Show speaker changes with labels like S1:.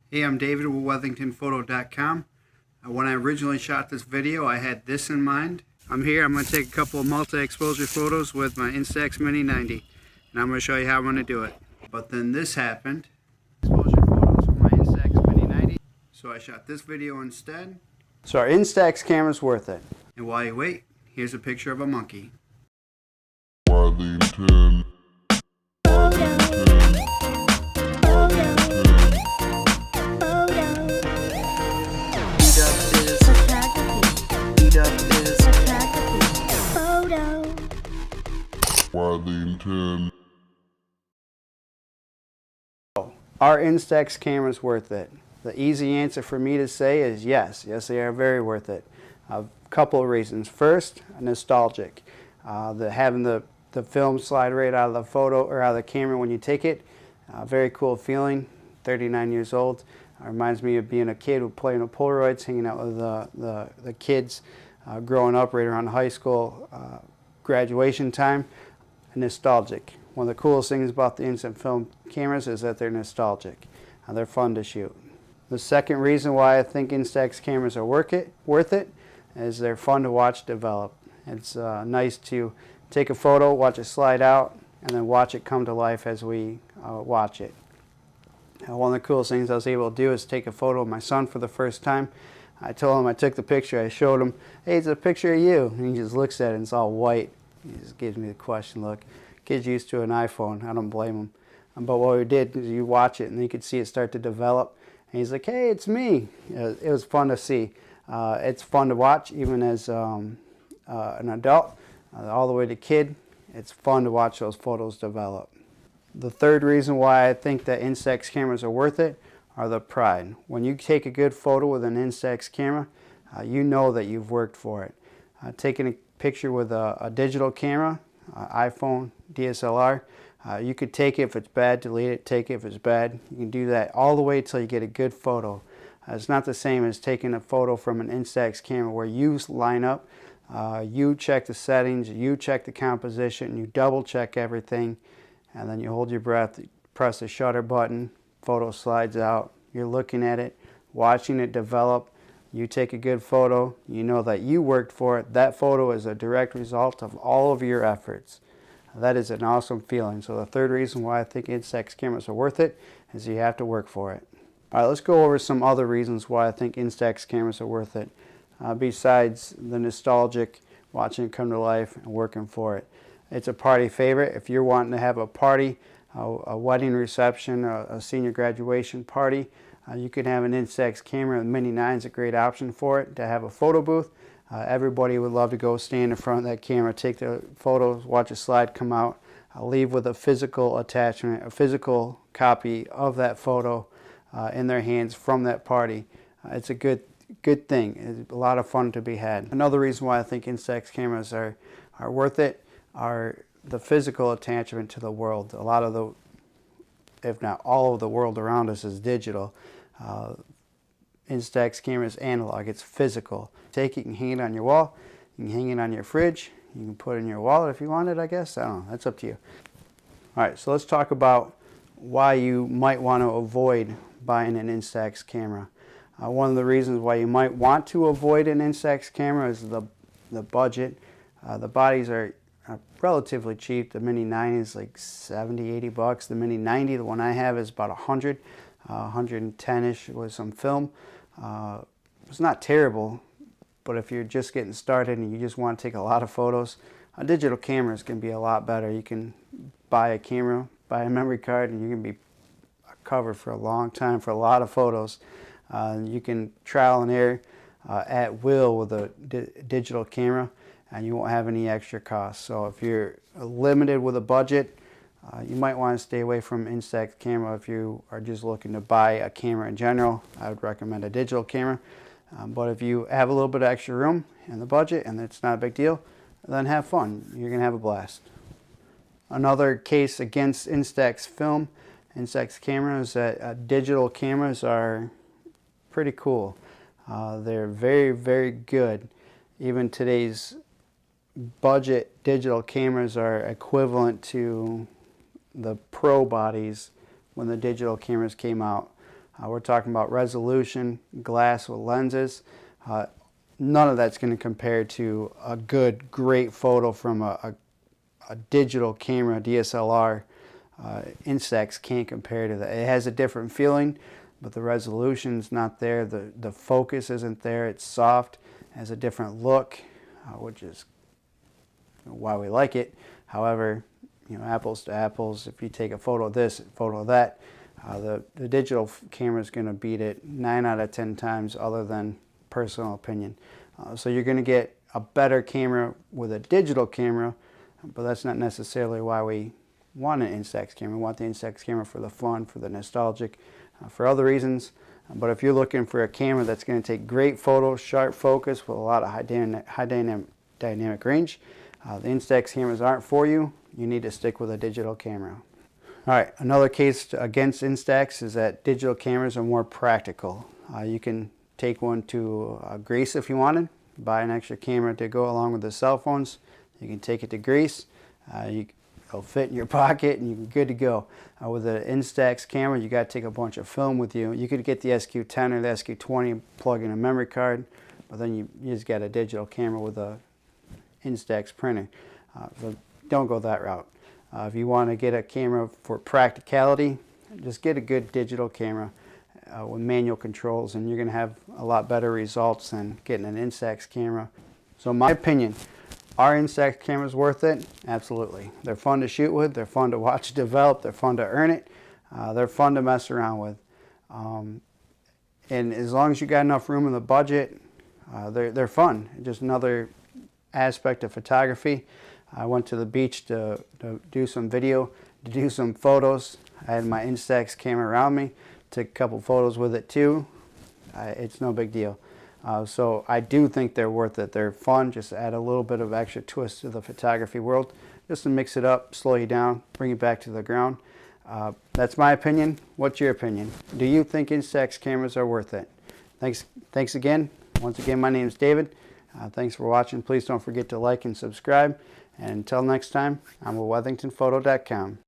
S1: Hey, I'm David with WeathingtonPhoto.com. When I originally shot this video, I had this in mind. I'm going to take a couple of multi-exposure photos with my Instax Mini 90, and I'm going to show you how I'm going to do it. But then this happened. Exposure photos with my Instax Mini 90, so I shot this video instead. So our Instax camera's worth it. And while you wait, here's a picture of a monkey.
S2: Worthington. Worthington.
S1: Our Instax camera's worth it. The easy answer for me to say is yes. Yes, they are very worth it. A couple of reasons. First, nostalgic. Having the film slide right out of the photo or out of the camera when you take it. Very cool feeling. 39 years old. Reminds me of being a kid who playing with Polaroids, hanging out with the kids growing up right around high school graduation time. Nostalgic. One of the coolest things about the instant film cameras is that they're nostalgic. They're fun to shoot. The second reason why I think Instax cameras are worth it is they're fun to watch develop. It's nice to take a photo, watch it slide out, and then watch it come to life as we watch it. One of the coolest things I was able to do is take a photo of my son for the first time. I told him I took the picture, I showed him, hey, it's a picture of you. And he just looks at it and it's all white. He just gives me the question look. Kid's used to an iPhone, I don't blame him. But what we did is you watch it and you could see it start to develop. And he's like, hey, it's me. It was fun to see. It's fun to watch even as an adult, all the way to kid. It's fun to watch those photos develop. The third reason why I think that Instax cameras are worth it are the pride. When you take a good photo with an Instax camera, you know that you've worked for it. Taking a picture with a digital camera, iPhone, DSLR, you could take it if it's bad, delete it, take it if it's bad. You can do that all the way till you get a good photo. It's not the same as taking a photo from an Instax camera where you line up, you check the settings, you check the composition, you double check everything, and then you hold your breath, press the shutter button, photo slides out, you're looking at it, watching it develop. You take a good photo, you know that you worked for it. That photo is a direct result of all of your efforts. That is an awesome feeling. So the third reason why I think Instax cameras are worth it is you have to work for it. All right, let's go over some other reasons why I think Instax cameras are worth it. Besides the nostalgic, watching it come to life and working for it. It's a party favorite. If you're wanting to have a party, a wedding reception, a senior graduation party, you can have an Instax camera. The Mini 9 is a great option for it to have a photo booth. Everybody would love to go stand in front of that camera, take the photos, watch a slide come out, leave with a physical attachment, a physical copy of that photo in their hands from that party. It's a good thing. It's a lot of fun to be had. Another reason why I think Instax cameras are worth it are the physical attachment to the world. A lot of the, if not all of the world around us is digital. Instax camera is analog, it's physical. Take it and hang it on your wall, you can hang it on your fridge, you can put it in your wallet if you want it, I guess. I don't know, that's up to you. Alright, so let's talk about why you might want to avoid buying an Instax camera. One of the reasons why you might want to avoid an Instax camera is the budget. The bodies are relatively cheap. The Mini 9 is like 70, 80 bucks. The Mini 90, the one I have, is about 100. 110-ish with some film. It's not terrible, but if you're just getting started and you just want to take a lot of photos, a digital camera is going to be a lot better. You can buy a camera, buy a memory card, and you can be covered for a long time for a lot of photos. You can trial and error at will with a digital camera, and you won't have any extra costs. So if you're limited with a budget, you might want to stay away from Instax camera. If you are just looking to buy a camera in general, I would recommend a digital camera. But if you have a little bit of extra room in the budget and it's not a big deal, then have fun. You're going to have a blast. Another case against Instax film, Instax cameras, that digital cameras are pretty cool. They're very, very good. Even today's budget digital cameras are equivalent to the pro bodies when the digital cameras came out. We're talking about resolution, glass with lenses. None of that's going to compare to a good, great photo from a digital camera, DSLR. Instax can't compare to that. It has a different feeling, but the resolution's not there. The focus isn't there. It's soft, has a different look, which is why we like it. However, apples to apples, if you take a photo of this, a photo of that, the digital camera is going to beat it 9 out of 10 times, other than personal opinion. So you're going to get a better camera with a digital camera, but that's not necessarily why we want an Instax camera. We want the Instax camera for the fun, for the nostalgic, for other reasons. But if you're looking for a camera that's going to take great photos, sharp focus with a lot of high dynamic range, the Instax cameras aren't for you. You need to stick with a digital camera. All right, another case against Instax is that digital cameras are more practical. You can take one to Greece if you wanted, buy an extra camera to go along with the cell phones. You can take it to Greece. It'll fit in your pocket and you're good to go. With an Instax camera, you got to take a bunch of film with you. You could get the SQ10 or the SQ20 and plug in a memory card, but then you just got a digital camera with a Instax printer. So don't go that route. If you want to get a camera for practicality, just get a good digital camera with manual controls, and you're going to have a lot better results than getting an Instax camera. So in my opinion, are Instax cameras worth it? Absolutely. They're fun to shoot with, they're fun to watch develop, they're fun to earn it, they're fun to mess around with. And as long as you got enough room in the budget, they're fun. Just another aspect of photography. I went to the beach to do some video, to do some photos. I had my Instax camera around me, took a couple photos with it too. It's no big deal. So I do think they're worth it. They're fun, just add a little bit of extra twist to the photography world, just to mix it up, slow you down, bring it back to the ground. That's my opinion. What's your opinion? Do you think Instax cameras are worth it? Thanks again. Once again, my name is David. Thanks for watching. Please don't forget to like and subscribe. And until next time, I'm with WeatheringtonPhoto.com.